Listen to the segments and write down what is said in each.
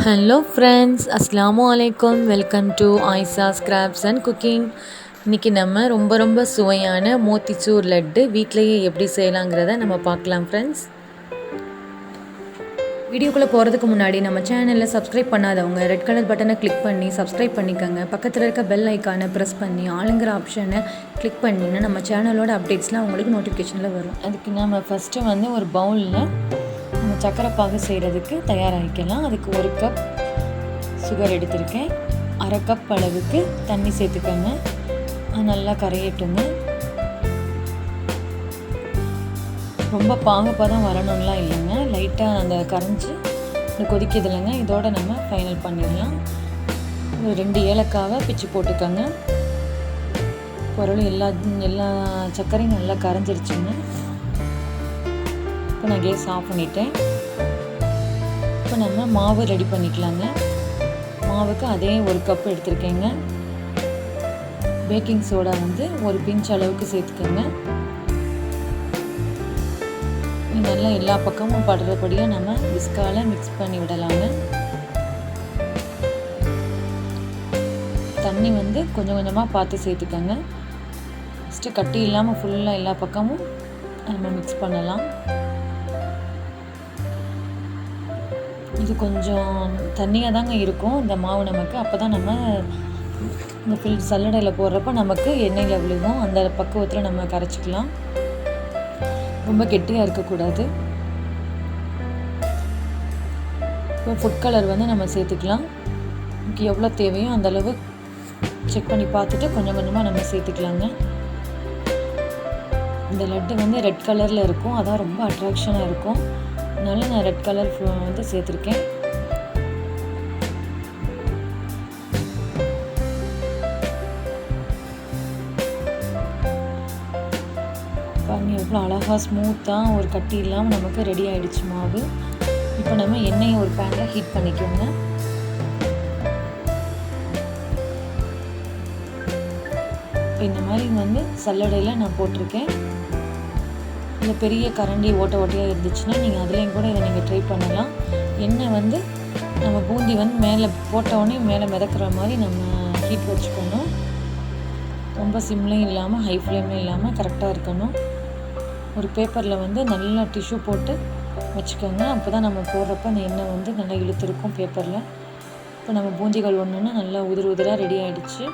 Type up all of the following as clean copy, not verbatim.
Hello friends, அஸ்ஸலாமு அலைக்கும். Welcome to Ayesha scraps and cooking. இன்றைக்கி நம்ம ரொம்ப சுவையான மோத்திச்சூர் லட்டு வீட்டிலையே எப்படி செய்யலாங்கிறத நம்ம பார்க்கலாம் ஃப்ரெண்ட்ஸ். வீடியோக்குள்ளே போகிறதுக்கு முன்னாடி நம்ம சேனலில் சப்ஸ்கிரைப் பண்ணாதவங்க ரெட் கலர் பட்டனை கிளிக் பண்ணி சப்ஸ்கிரைப் பண்ணிக்கோங்க. பக்கத்தில் இருக்க பெல் ஐக்கானை ப்ரெஸ் பண்ணி ஆளுங்கிற ஆப்ஷனை கிளிக் பண்ணிங்கன்னா நம்ம சேனலோட அப்டேட்ஸ்லாம் உங்களுக்கு நோட்டிஃபிகேஷனில் வரும். அதுக்கு நம்ம ஃபஸ்ட்டு ஒரு பவுலில் நம்ம சக்கரை பாகு செய்கிறதுக்கு தயாராகிக்கலாம். அதுக்கு 1 கப் சுகர் எடுத்திருக்கேன். 1/2 கப் அளவுக்கு தண்ணி சேர்த்துக்கோங்க. அது நல்லா கரையட்டுங்க. ரொம்ப பாகுப்பதம் வரணும்லாம் இல்லைங்க, லைட்டாக அந்த கரைஞ்சி கொதிக்குது இல்லைங்க, இதோடு நம்ம ஃபைனல் பண்ணிடலாம். ஒரு 2 ஏலக்காவை பிச்சு போட்டுக்கோங்க. பொருள் எல்லா சர்க்கரையும் நல்லா கரைஞ்சிருச்சுங்க. இப்போ நான் கேஸ் ஆஃப் பண்ணிட்டேன். இப்போ நம்ம மாவு ரெடி பண்ணிக்கலாங்க. மாவுக்கு அதே 1 கப் எடுத்துருக்கேங்க. பேக்கிங் சோடா 1 பிஞ்ச் அளவுக்கு சேர்த்துக்கோங்க. நல்லா எல்லா பக்கமும் படுறபடியாக நம்ம விஸ்கால மிக்ஸ் பண்ணி விடலாங்க. தண்ணி கொஞ்சம் கொஞ்சமாக பார்த்து சேர்த்துக்கோங்க. ஃபஸ்ட்டு கட்டி இல்லாமல் ஃபுல்லாக எல்லா பக்கமும் நம்ம மிக்ஸ் பண்ணலாம். இது கொஞ்சம் தண்ணியாக தாங்க இருக்கும் இந்த மாவு நமக்கு. அப்போ தான் நம்ம இந்த சல்லடையில் போடுறப்ப நமக்கு எண்ணெயில் விழுகும். அந்த பக்குவத்தில் நம்ம கரைச்சிக்கலாம். ரொம்ப கெட்டியாக இருக்கக்கூடாது. இப்போ ஃபுட் கலர் நம்ம சேர்த்துக்கலாம். நமக்கு எவ்வளோ தேவையோ அந்தளவு செக் பண்ணி பார்த்துட்டு கொஞ்சம் கொஞ்சமாக நம்ம சேர்த்துக்கலாங்க. இந்த லட்டு ரெட் கலரில் இருக்கும், அதான் ரொம்ப அட்ராக்ஷனாக இருக்கும். அதனால் நான் ரெட் கலர் சேர்த்துருக்கேன். பாருங்க எவ்வளோ அழகாக ஸ்மூத்தாக ஒரு கட்டி இல்லாமல் நமக்கு ரெடி ஆகிடுச்சு மாவு. இப்போ நம்ம எண்ணெயை ஒரு பேனில் ஹீட் பண்ணிக்கோங்க. இந்த மாதிரி சல்லடையில் நான் போட்டிருக்கேன். இல்லை பெரிய கரண்டி ஓட்டையாக இருந்துச்சுன்னா நீங்கள் அதுலேயும் கூட இதை நீங்கள் ட்ரை பண்ணலாம். எண்ணெய் நம்ம பூந்தி மேலே போட்டோடனே மேலே மிதக்கிற மாதிரி நம்ம ஹீட் வச்சுக்கணும். ரொம்ப சிம்லையும் இல்லாமல் ஹை ஃப்ளேம்லையும் இல்லாமல் கரெக்டாக இருக்கணும். ஒரு பேப்பரில் நல்லா டிஷ்யூ போட்டு வச்சுக்கோங்க. அப்போ தான் நம்ம போடுறப்ப அந்த எண்ணெய் நல்லா இழுத்துருக்கும் பேப்பரில். இப்போ நம்ம பூந்திகள் ஒன்றுன்னா நல்லா உதிராக ரெடி ஆகிடுச்சு.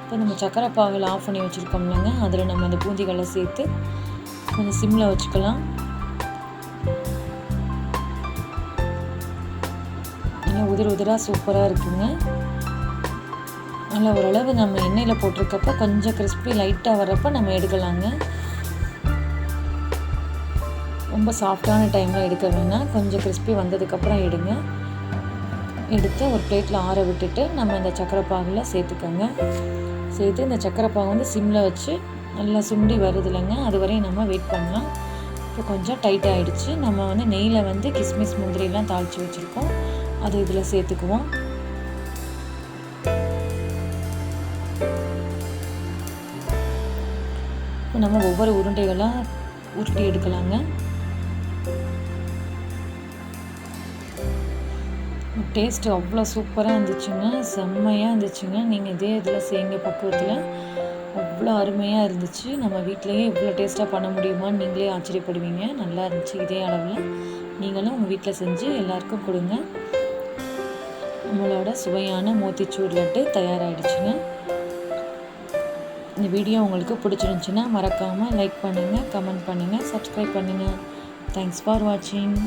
இப்போ நம்ம சக்கரை பாகில் ஆஃப் பண்ணி வச்சுருக்கோம்லங்க, அதில் நம்ம அந்த பூந்திகளை சேர்த்து கொஞ்சம் சிம்மில் வச்சுக்கலாம். நல்லா உதிராக சூப்பராக இருக்குங்க. நல்லா ஓரளவு நம்ம எண்ணெயில் போட்டிருக்கப்ப கொஞ்சம் கிறிஸ்பி லைட்டாக வர்றப்ப நம்ம எடுக்கலாங்க. ரொம்ப சாஃப்டான டைமில் எடுக்க வேணாம், கொஞ்சம் கிறிஸ்பி வந்ததுக்கப்புறம் எடுங்க. எடுத்து ஒரு பிளேட்டில் ஆற விட்டுட்டு நம்ம இந்த சக்கரை பாகில் சேர்த்துக்கோங்க. சேர்த்து இந்த சக்கரை பாகு சிம்மில் வச்சு நல்லா சுண்டி வருது இல்லைங்க, அது வரையும் நம்ம வெயிட் பண்ணலாம். இப்போ கொஞ்சம் டைட் ஆகிடுச்சு. நம்ம நெய்யில் கிஸ்மிஸ் முந்திரிலாம் தாளித்து வச்சுருக்கோம், அது இதில் சேர்த்துக்குவோம். இப்போ நம்ம ஒவ்வொரு உருண்டைகளாக உருட்டி எடுக்கலாங்க. டேஸ்ட்டு அவ்வளோ சூப்பராக இருந்துச்சுங்க, செம்மையாக இருந்துச்சுங்க. நீங்கள் இதே இதில் செய்யுங்க பக்குவத்தில், அவ்வளோ அருமையாக இருந்துச்சு. நம்ம வீட்டிலையே இவ்வளோ டேஸ்ட்டாக பண்ண முடியுமான்னு நீங்களே ஆச்சரியப்படுவீங்க. நல்லா இருந்துச்சு. இதே அளவில் நீங்களும் உங்கள் வீட்டில் செஞ்சு எல்லாருக்கும் கொடுங்க. நம்மளோட சுவையான மோத்திச்சூர் லட்டு தயாராகிடுச்சுங்க. இந்த வீடியோ உங்களுக்கு பிடிச்சிருந்துச்சுன்னா மறக்காமல் லைக் பண்ணுங்கள், கமெண்ட் பண்ணுங்கள், சப்ஸ்கிரைப் பண்ணுங்கள். தேங்க்ஸ் ஃபார் வாட்சிங்.